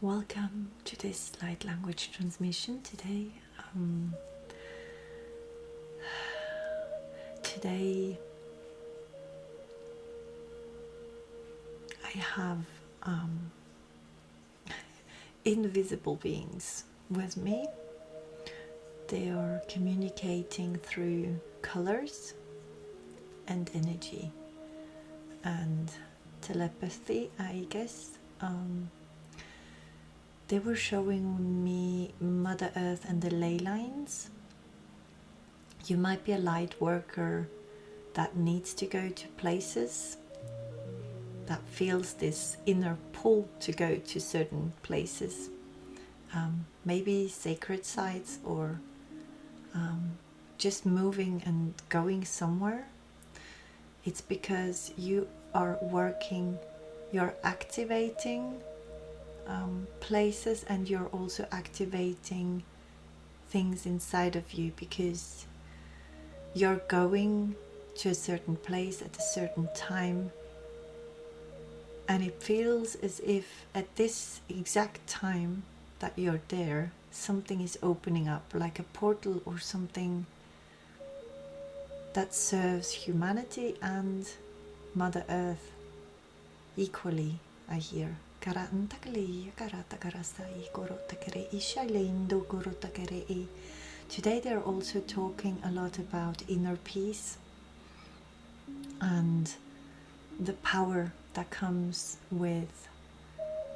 Welcome to this light language transmission today. Today I have invisible beings with me. They are communicating through colors and energy and telepathy, I guess. They were showing me Mother Earth and the ley lines. You might be a light worker that needs to go to places, that feels this inner pull to go to certain places, maybe sacred sites, or just moving and going somewhere. It's because you are working, you're activating places, and you're also activating things inside of you, because you're going to a certain place at a certain time, and it feels as if at this exact time that you're there, something is opening up, like a portal or something that serves humanity and Mother Earth equally, I hear. Today they're also talking a lot about inner peace and the power that comes with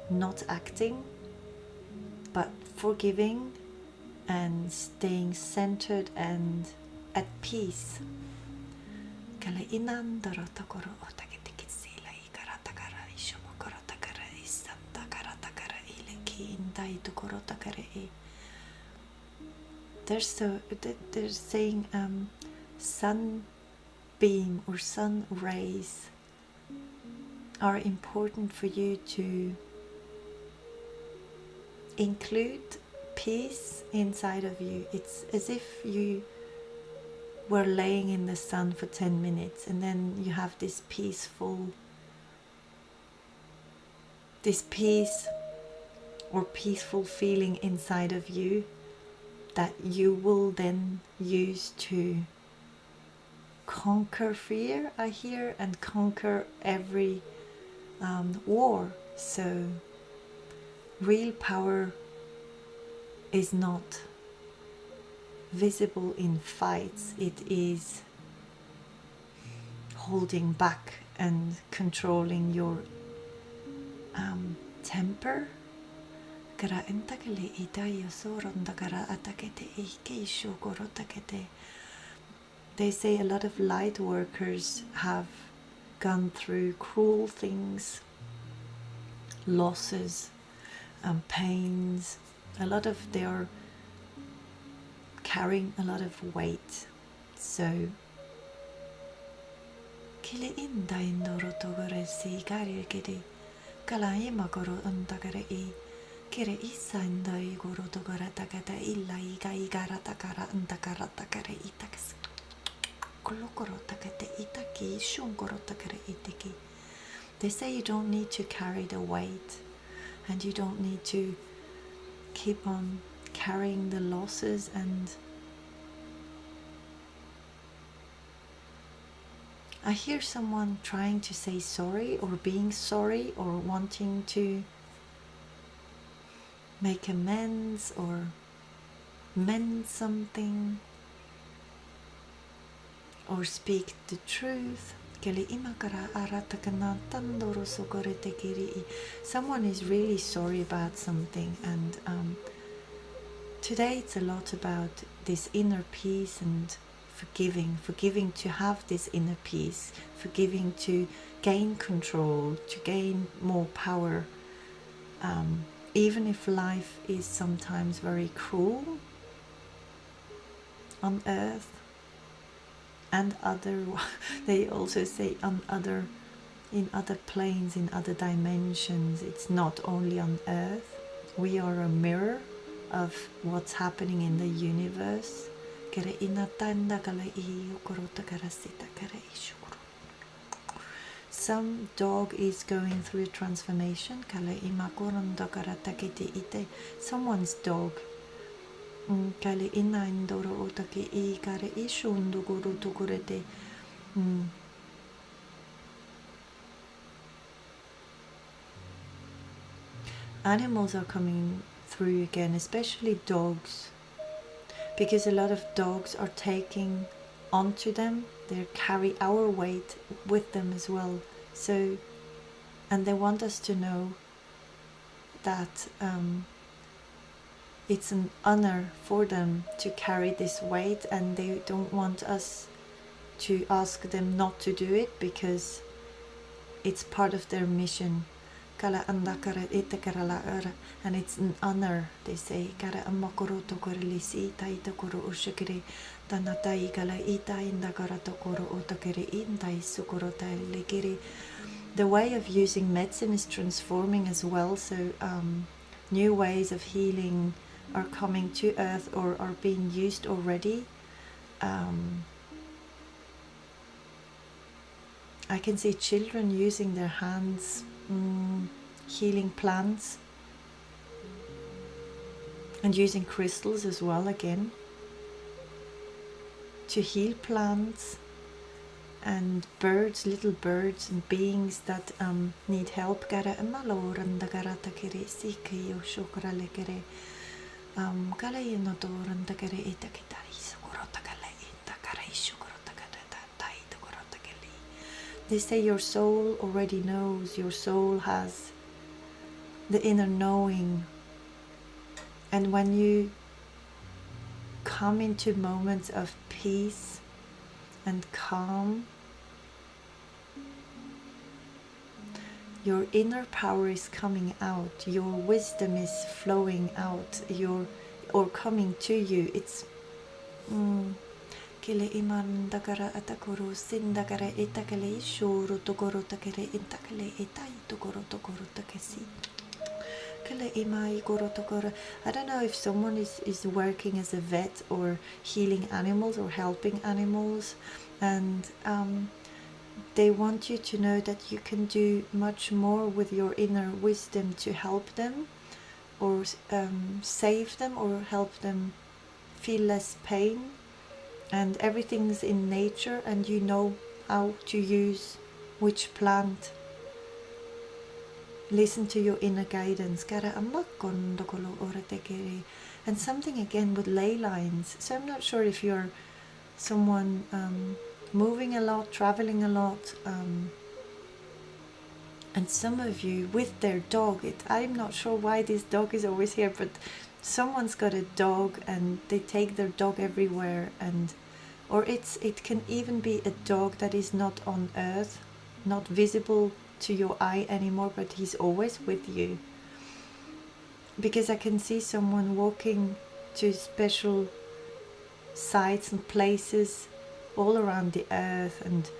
not acting, but forgiving and staying centered and at peace. They're saying sunbeam or sun rays are important for you to include peace inside of you. It's as if you were laying in the sun for 10 minutes and then you have this peace or peaceful feeling inside of you that you will then use to conquer fear, I hear, and conquer every war. So real power is not visible in fights, it is holding back and controlling your temper. They say a lot of light workers have gone through cruel things, losses, pains. They are carrying a lot of weight. So they say you don't need to carry the weight, and you don't need to keep on carrying the losses. And I hear someone trying to say sorry or being sorry or wanting to make amends or mend something or speak the truth. Someone is really sorry about something, and today it's a lot about this inner peace and forgiving to have this inner peace, forgiving to gain control, to gain more power, even if life is sometimes very cruel on earth. And they also say in other planes, in other dimensions. It's not only on earth. We are a mirror of what's happening in the universe. Some dog is going through a transformation. Someone's dog. Animals are coming through again, especially dogs, because a lot of dogs are taking onto them. They carry our weight with them as well. So, and they want us to know that it's an honor for them to carry this weight, and they don't want us to ask them not to do it because it's part of their mission. And it's an honor, they say. The way of using medicine is transforming as well, so new ways of healing are coming to earth or are being used already. I can see children using their hands, healing plants, and using crystals as well again to heal plants and birds, little birds and beings that need help. Gara maloranda gara takere siki yo shokra lekere kala inotoranda kare itakitari sokorota kala intakare shokorota kata tai tokorota kali. They say your soul already knows, your soul has the inner knowing, and when you come into moments of peace and calm, your inner power is coming out, your wisdom is flowing out, or coming to you. It's kile imandakara atakuru sindakara itakale shuru tokoro takere intakale itai tokoro takesi. I don't know if someone is working as a vet or healing animals or helping animals, and they want you to know that you can do much more with your inner wisdom to help them or save them or help them feel less pain. And everything's in nature, and you know how to use which plant. Listen to your inner guidance. And something again with ley lines. So I'm not sure if you're someone moving a lot, traveling a lot, and some of you with their dog. I'm not sure why this dog is always here, but someone's got a dog and they take their dog everywhere, or it can even be a dog that is not on earth, not visible to your eye anymore, but he's always with you. Because I can see someone walking to special sites and places all around the earth and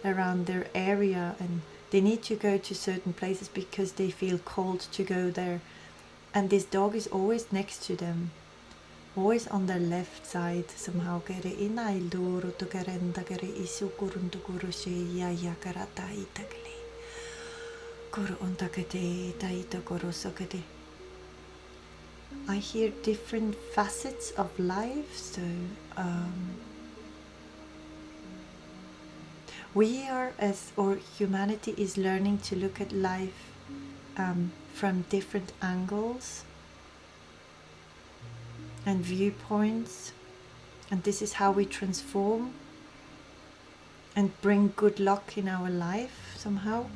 around their area, and they need to go to certain places because they feel called to go there, and this dog is always next to them, always on their left side somehow. I hear different facets of life. So we are, or humanity is learning to look at life from different angles and viewpoints, and this is how we transform and bring good luck in our life somehow.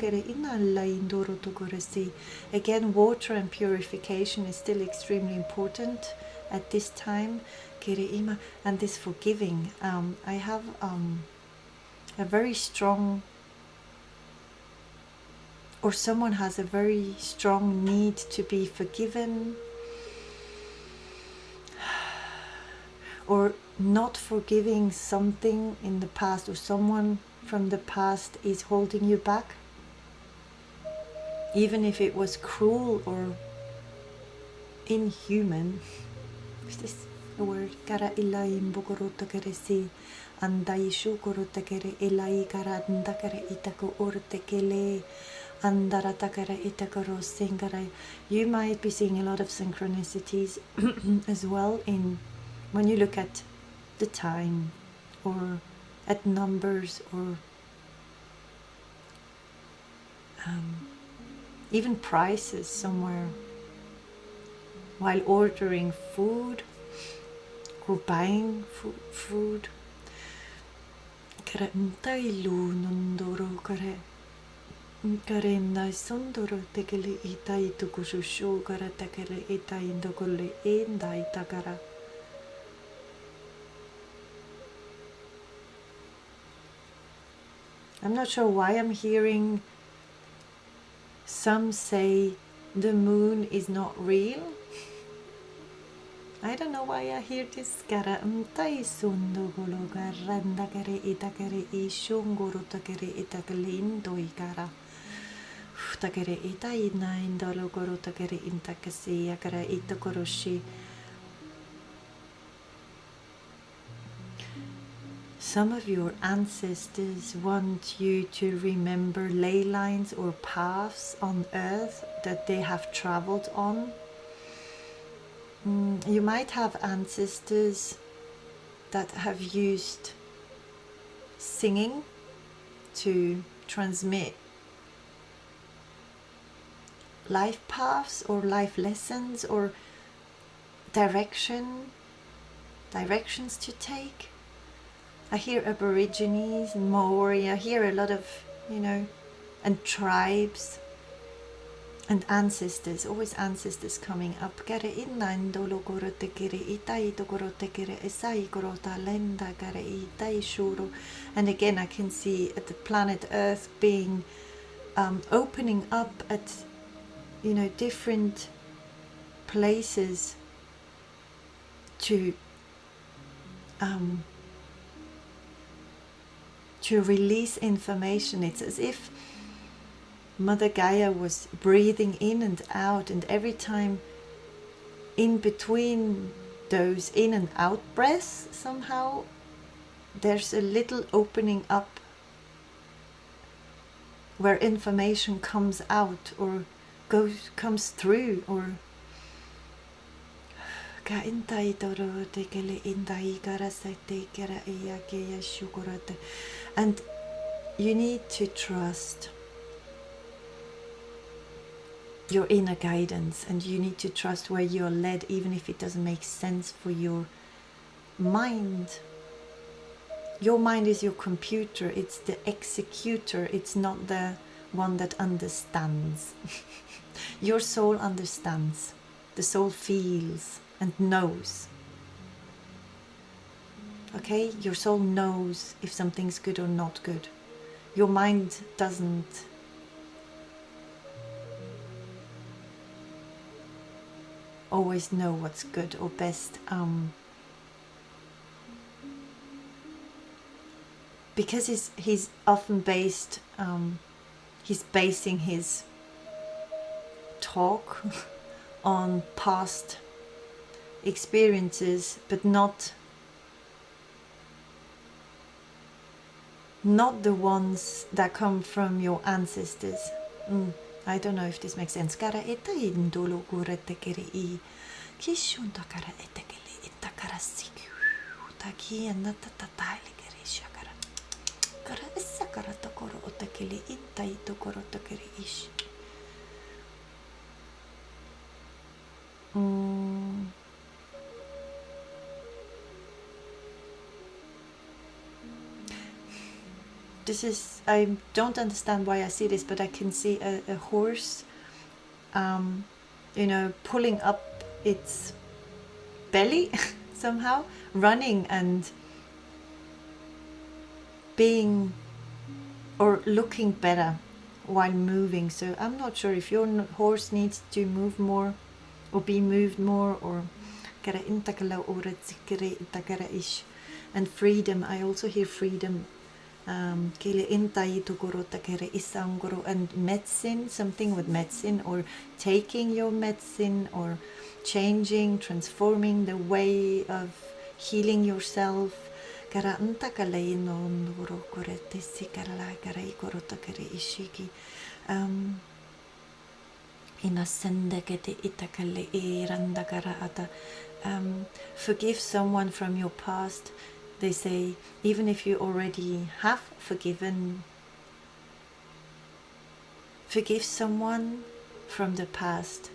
Again, water and purification is still extremely important at this time. And this forgiving. I have a very strong, or someone has a very strong need to be forgiven, or not forgiving something in the past, or someone from the past is holding you back, even if it was cruel or inhuman. Is this a word? Kara ilaim bogorota keresi andai shukorota kere ilai kara ndakare itako orte kele andara takara itakaro singara. You might be seeing a lot of synchronicities as well in when you look at the time or at numbers, or even prices somewhere while ordering food or buying food. Kare ntailu nondoro kare kare ndai sondoro tekele itai tukushushu kare tekele itai ndokole endai takara. I'm not sure why I'm hearing some say the moon is not real. I don't know why I hear this. Kara mtai sundo golo garanda kare itakare ishunguru takare itakalindo ikara. Takare ita ina indalo goro takare intakasi yakara itakoroshi. Some of your ancestors want you to remember ley lines or paths on earth that they have traveled on. You might have ancestors that have used singing to transmit life paths or life lessons or directions to take. I hear Aborigines and Maori, I hear a lot of, and tribes and ancestors, always ancestors coming up. And again, I can see the planet Earth being opening up at, different places to release information. It's as if Mother Gaia was breathing in and out, and every time in between those in and out breaths, somehow there's a little opening up where information comes out or comes through, or and you need to trust your inner guidance, and you need to trust where you're led, even if it doesn't make sense for your mind. Your mind is your computer, it's the executor, it's not the one that understands. Your soul understands, the soul feels and knows. Okay, your soul knows if something's good or not good. Your mind doesn't. Always know what's good or best, because he's often based, he's basing his talk on past experiences, but not the ones that come from your ancestors. I don't know if this makes sense. This is, I don't understand why I see this, but I can see a horse, pulling up its belly somehow, running and being or looking better while moving. So I'm not sure if your horse needs to move more or be moved more, or and freedom. I also hear freedom. And medicine, something with medicine, or taking your medicine, or changing, transforming the way of healing yourself. Forgive someone from your past. They say, even if you already have forgiven, forgive someone from the past.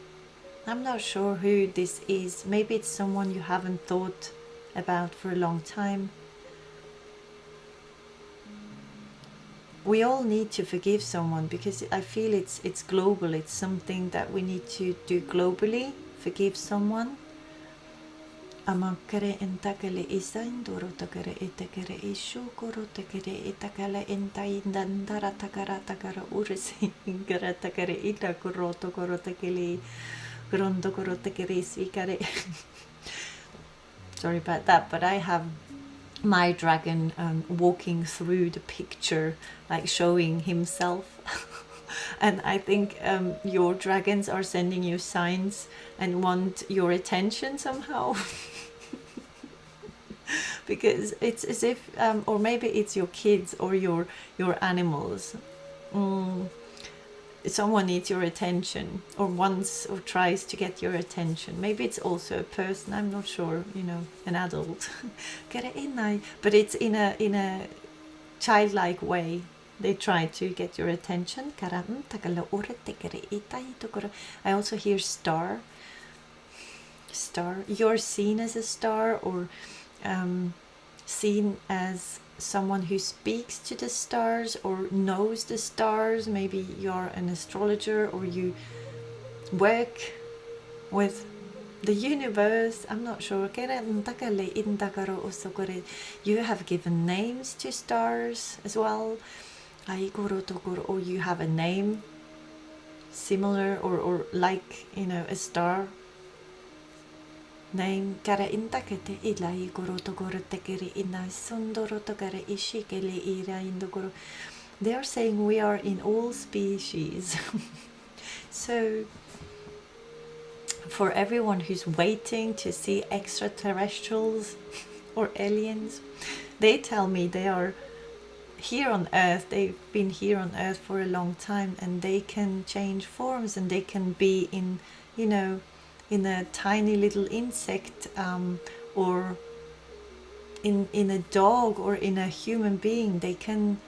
I'm not sure who this is. Maybe it's someone you haven't thought about for a long time. We all need to forgive someone, because I feel it's global. It's something that we need to do globally. Forgive someone. Amakare entakale isaindoro takare etakare ishu koro takare etakale entaindandara takara takara urisi ingara takare ita koro tokoro takele grondo koro takare svikare. Sorry about that, but I have my dragon walking through the picture, like showing himself. And I think your dragons are sending you signs and want your attention somehow. because it's as if, or maybe it's your kids or your animals. Someone needs your attention, or wants or tries to get your attention. Maybe it's also a person, I'm not sure, you know, an adult. But it's in a childlike way. They try to get your attention. I also hear star. You're seen as a star, or seen as someone who speaks to the stars or knows the stars. Maybe you're an astrologer, or you work with the universe. I'm not sure. You have given names to stars as well, or you have a name similar or like, you know, a star name. They are saying we are in all species. So for everyone who's waiting to see extraterrestrials or aliens, they tell me they are here on Earth. They've been here on Earth for a long time, and they can change forms, and they can be in, you know, in a tiny little insect, or in a dog, or in a human being. They can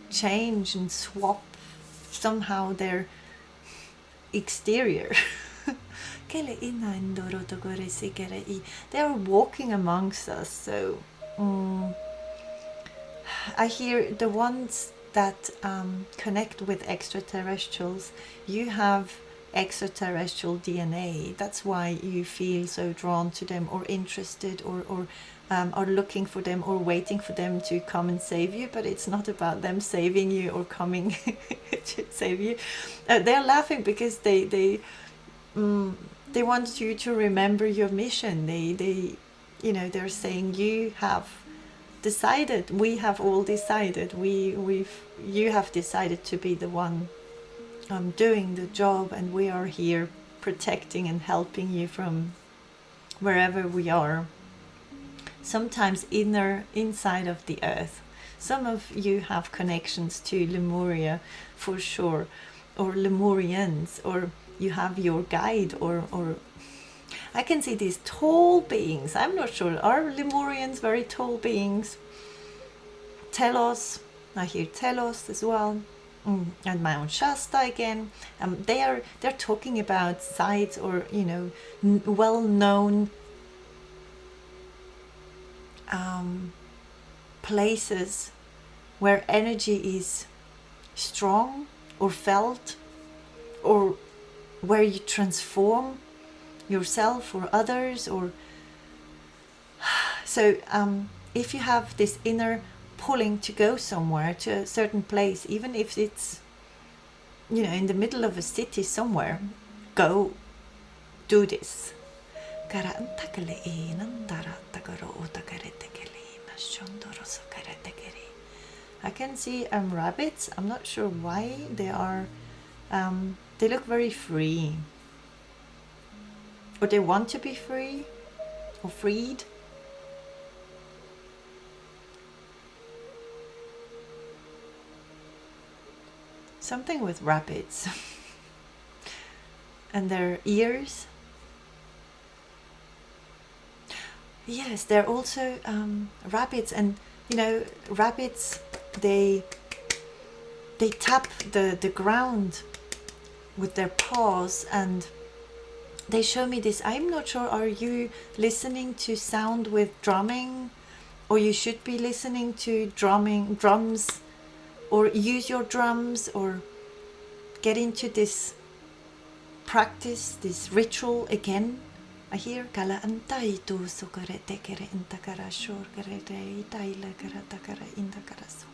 change and swap somehow their exterior. They are walking amongst us. So I hear the ones that connect with extraterrestrials, you have extraterrestrial DNA. That's why you feel so drawn to them, or interested, or are looking for them, or waiting for them to come and save you. But it's not about them saving you or coming to save you. They're laughing because they want you to remember your mission. They you know, they're saying you have decided, we have all decided, you have decided to be the one doing the job, and we are here protecting and helping you from wherever we are. Sometimes inside of the earth. Some of you have connections to Lemuria for sure, or Lemurians, or you have your guide, or I can see these tall beings. I'm not sure, are Lemurians very tall beings? Telos, I hear Telos as well. And Mount Shasta again. They're talking about sites, or, you know, well-known places where energy is strong or felt, or where you transform yourself or others. Or so if you have this inner pulling to go somewhere, to a certain place, even if it's, you know, in the middle of a city somewhere, go do this. I can see rabbits. I'm not sure why. They are they look very free, or they want to be free or freed. Something with rabbits and their ears. Yes, they're also rabbits, and you know, rabbits, they tap the ground with their paws, and they show me this. I'm not sure, are you listening to sound with drumming, or you should be listening to drums, or use your drums, or get into this practice, this ritual again. I hear kala antai tu sukare tekere intakara shor kare itaila kara takara indakara so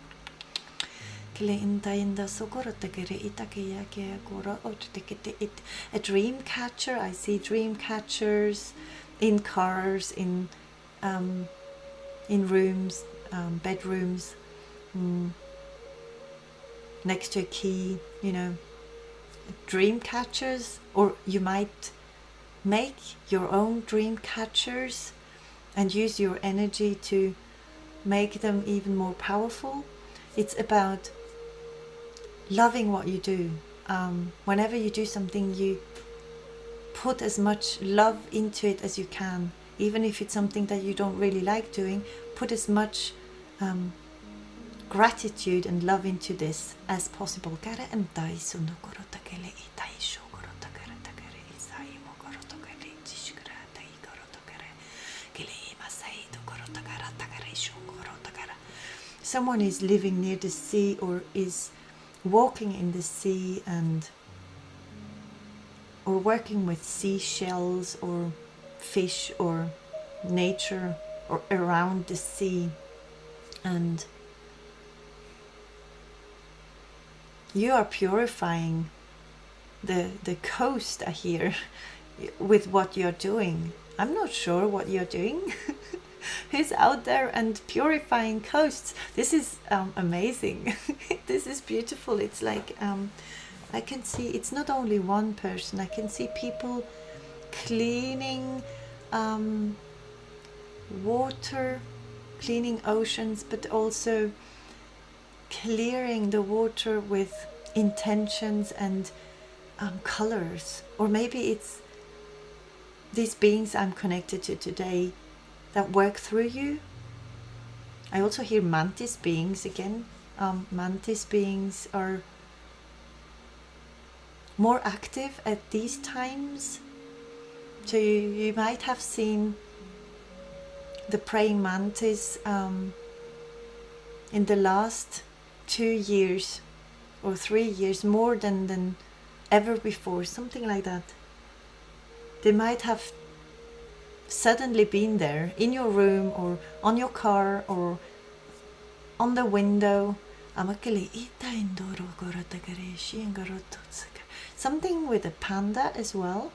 kile intainda sukara tekere itakeya ke kora ot tekete it. A dream catcher. I see dream catchers in cars, in rooms, bedrooms, next to a key, you know, dream catchers. Or you might make your own dream catchers and use your energy to make them even more powerful. It's about loving what you do. Whenever you do something, you put as much love into it as you can. Even if it's something that you don't really like doing, put as much gratitude and love into this as possible. Someone is living near the sea or is walking in the sea or working with seashells or fish or nature or around the sea, and you are purifying the coast, I hear, with what you're doing. I'm not sure what you're doing. Who's out there and purifying coasts? This is amazing. This is beautiful. It's like I can see it's not only one person. I can see people cleaning water, cleaning oceans, but also clearing the water with intentions and colors. Or maybe it's these beings I'm connected to today that work through you. I also hear mantis beings again. Mantis beings are more active at these times. So you might have seen the praying mantis in the last 2 years or 3 years, more than ever before, something like that. They might have suddenly been there in your room or on your car or on the window. Something with a panda as well.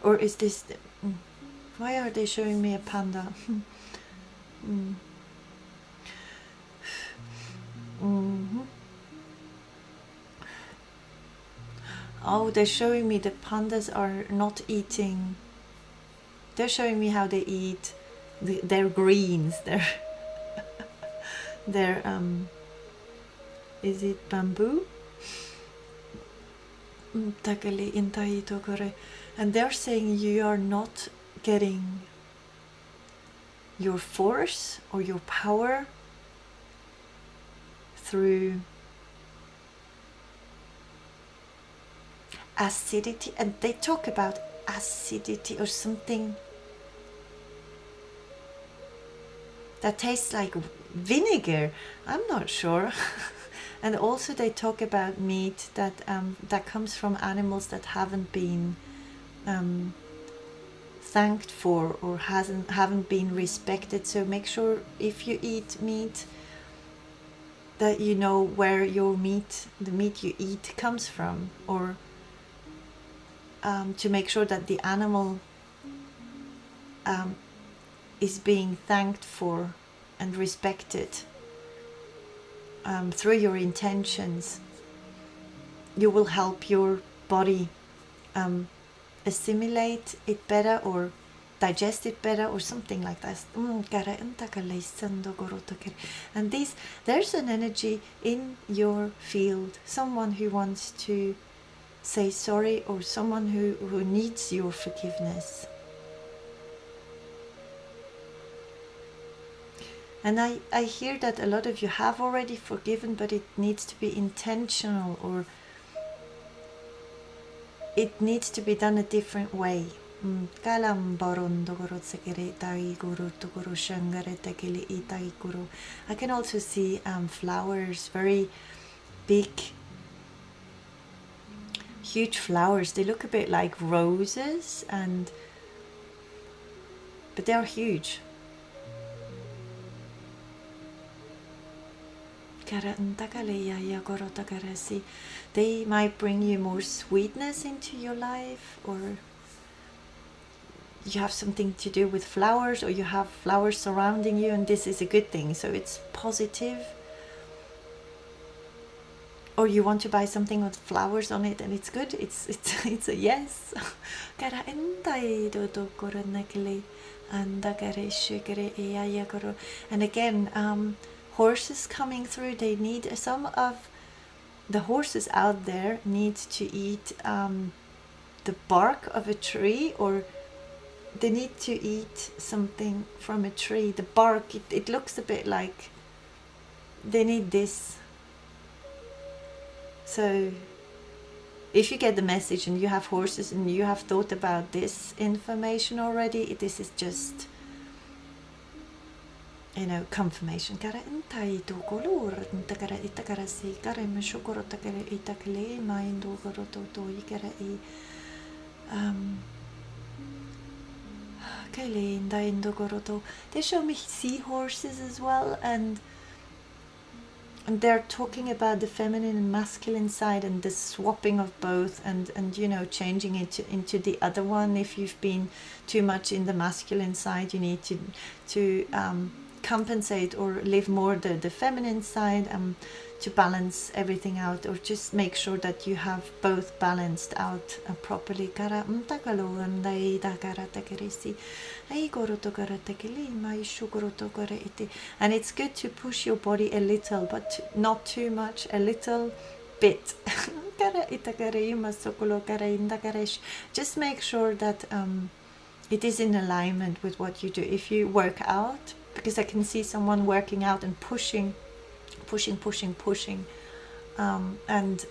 Or is this why are they showing me a panda? Oh, they're showing me the pandas are not eating. They're showing me how they eat their greens. Their is it bamboo? And they're saying you are not getting your force or your power through acidity, and they talk about acidity or something that tastes like vinegar. I'm not sure. And also they talk about meat that that comes from animals that haven't been thanked for or haven't been respected. So make sure if you eat meat that you know where your meat, the meat you eat, comes from, or to make sure that the animal is being thanked for and respected through your intentions. You will help your body assimilate it better or digest it better or something like that. And there's an energy in your field, someone who wants to say sorry or someone who needs your forgiveness. And I hear that a lot of you have already forgiven, but it needs to be intentional, or it needs to be done a different way. I can also see flowers, very big, huge flowers. They look a bit like roses, but they are huge. They might bring you more sweetness into your life, or you have something to do with flowers, or you have flowers surrounding you, and this is a good thing, so it's positive. or you want to buy something with flowers on it and it's good, it's a yes. And again, horses coming through, they need, some of the horses out there need to eat the bark of a tree, or they need to eat something from a tree. The bark, it looks a bit like they need this. So if you get the message and you have horses and you have thought about this information already, this is just, you know, confirmation. They show me seahorses as well, and they're talking about the feminine and masculine side and the swapping of both, and you know, changing it into the other one. If you've been too much in the masculine side, you need to compensate or live more the feminine side, to balance everything out, or just make sure that you have both balanced out properly. And it's good to push your body a little, but not too much, a little bit. Just make sure that it is in alignment with what you do. If you work out, because I can see someone working out and pushing, and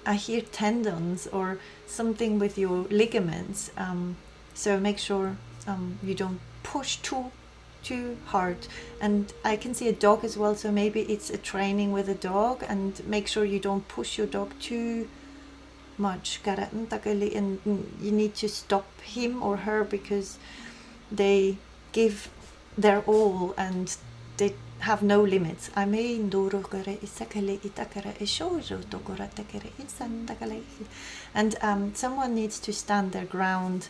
I hear tendons or something with your ligaments, so make sure you don't push too hard. And I can see a dog as well, so maybe it's a training with a dog, and make sure you don't push your dog too much, and you need to stop him or her, because they give their all and they have no limits. And someone needs to stand their ground.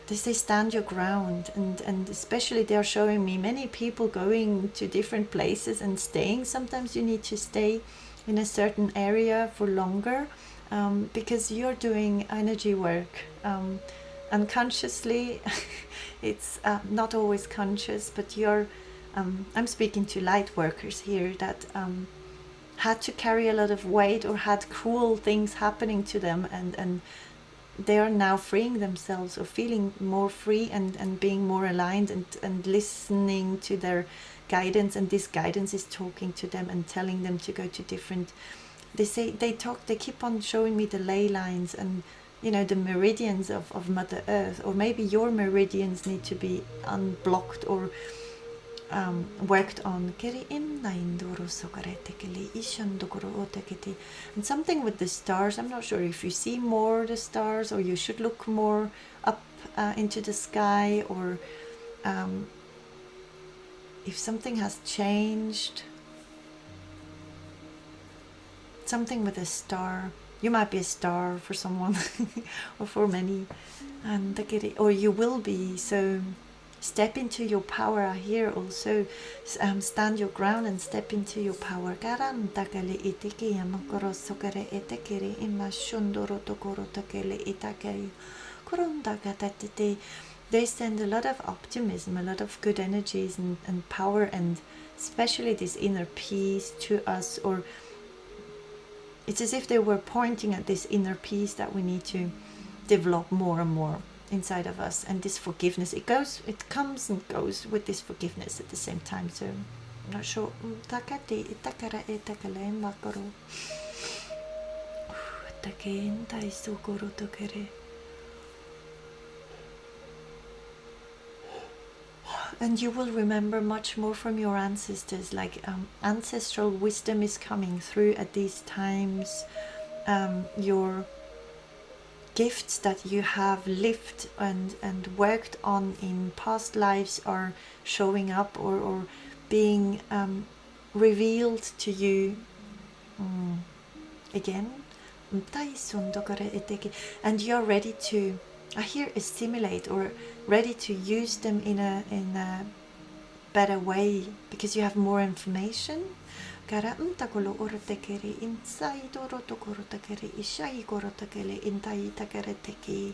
They say stand your ground, and especially they are showing me many people going to different places and staying. Sometimes you need to stay in a certain area for longer, because you're doing energy work unconsciously. It's not always conscious, but you're I'm speaking to light workers here that had to carry a lot of weight or had cool things happening to them, and they are now freeing themselves or feeling more free and being more aligned and listening to their guidance, and this guidance is talking to them and telling them to go to different, they keep on showing me the ley lines and, you know, the meridians of Mother Earth, or maybe your meridians need to be unblocked or worked on. And something with the stars, I'm not sure if you see more the stars, or you should look more up into the sky, or if something has changed, something with a star. You might be a star for someone or for many, and or you will be. So step into your power. I hear also stand your ground and step into your power. They send a lot of optimism, a lot of good energies and power, and especially this inner peace to us. Or it's as if they were pointing at this inner peace that we need to develop more and more inside of us, and this forgiveness. It comes and goes with this forgiveness at the same time. So I'm not sure. And you will remember much more from your ancestors, like ancestral wisdom is coming through at these times. Your gifts that you have lived and worked on in past lives are showing up or being revealed to you again. And you're ready to, I hear, assimilate, or ready to use them in a better way because you have more information. Kara takolo orotekere inside orotokorotokere ishai korotakele intai takere teki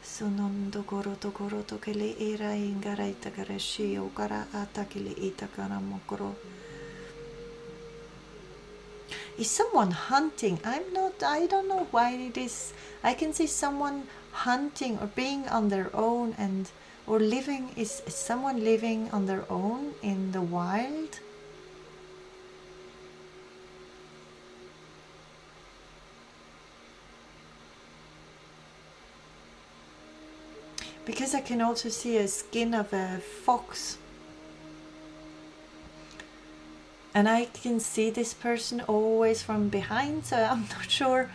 sunondo korotokele era ingarai takare shio kara atakele itakara mokoro. Is someone hunting? I don't know why it is. I can see someone hunting or being on their own or living. Is someone living on their own in the wild? Because I can also see a skin of a fox. And I can see this person always from behind, so I'm not sure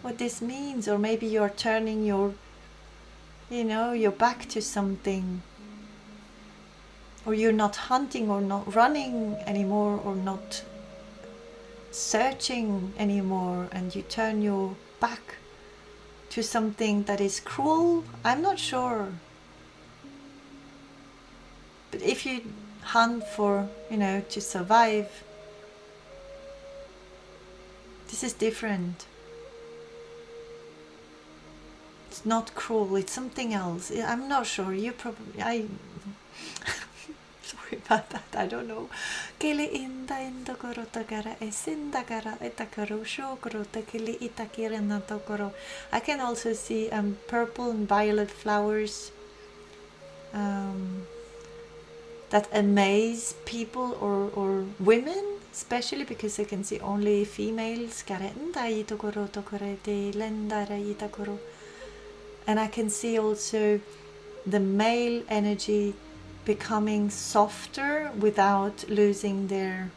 what this means. Or maybe you're turning your back to something. Or you're not hunting or not running anymore or not searching anymore, and you turn your back to something that is cruel. I'm not sure. But if you hunt for, to survive, this is different. It's not cruel, it's something else. I'm not sure. You probably, sorry about that, I don't know. I can also see purple and violet flowers that amaze people or women, especially because I can see only females. And I can see also the male energy becoming softer without losing their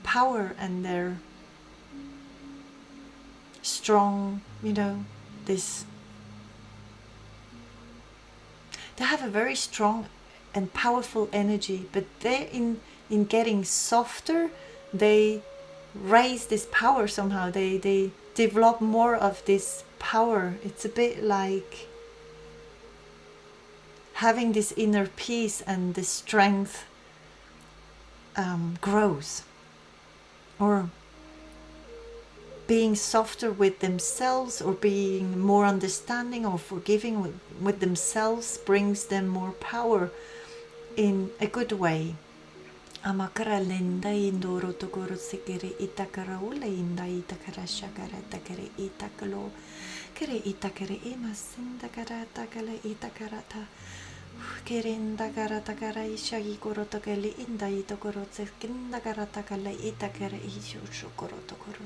power and their strong, this. They have a very strong and powerful energy, but they in getting softer, they raise this power somehow. They develop more of this power. It's a bit like having this inner peace, and the strength grows, or being softer with themselves, or being more understanding or forgiving with themselves brings them more power in a good way. Amakara lenda indoro tokoro sekere itakara ule inda itakara shakara takere itakalo kere itakere emasinda kara takala itakarata kerenda kara takara ishagi koro tokele inda itokoro sekinda kara takala itakara ishusho koro tokoro.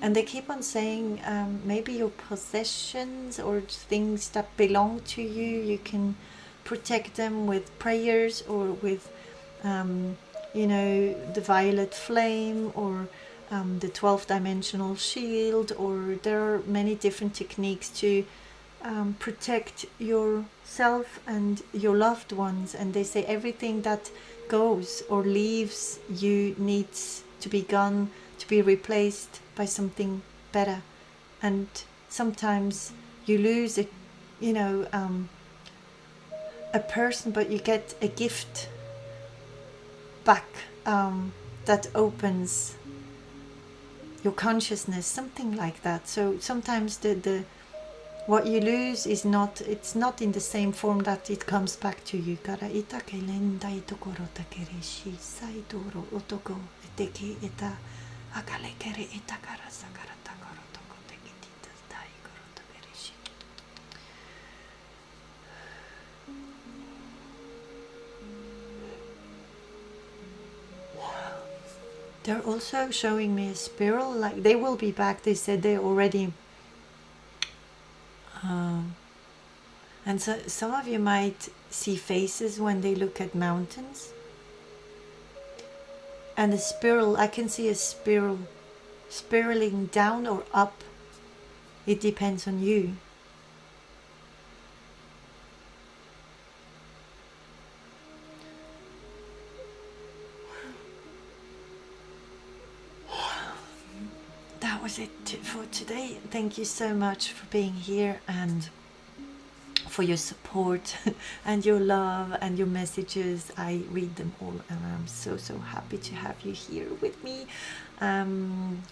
And they keep on saying maybe your possessions or things that belong to you, you can protect them with prayers or with the violet flame, or the 12th dimensional shield, or there are many different techniques to protect yourself and your loved ones. And they say everything that goes or leaves you needs to be gone, to be replaced by something better. And sometimes you lose a person, but you get a gift back that opens your consciousness, something like that. So sometimes the what you lose is not in the same form that it comes back to you. They're also showing me a spiral, like they will be back. They said they already and so some of you might see faces when they look at mountains, and a spiral, I can see a spiral spiraling down or up. It depends on you. That was it for today. Thank you so much for being here and for your support and your love and your messages. I read them all, and I'm so happy to have you here with me.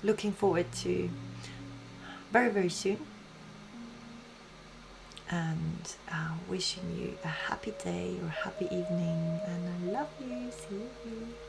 Looking forward to very soon, and wishing you a happy day or happy evening, and I love you. See you.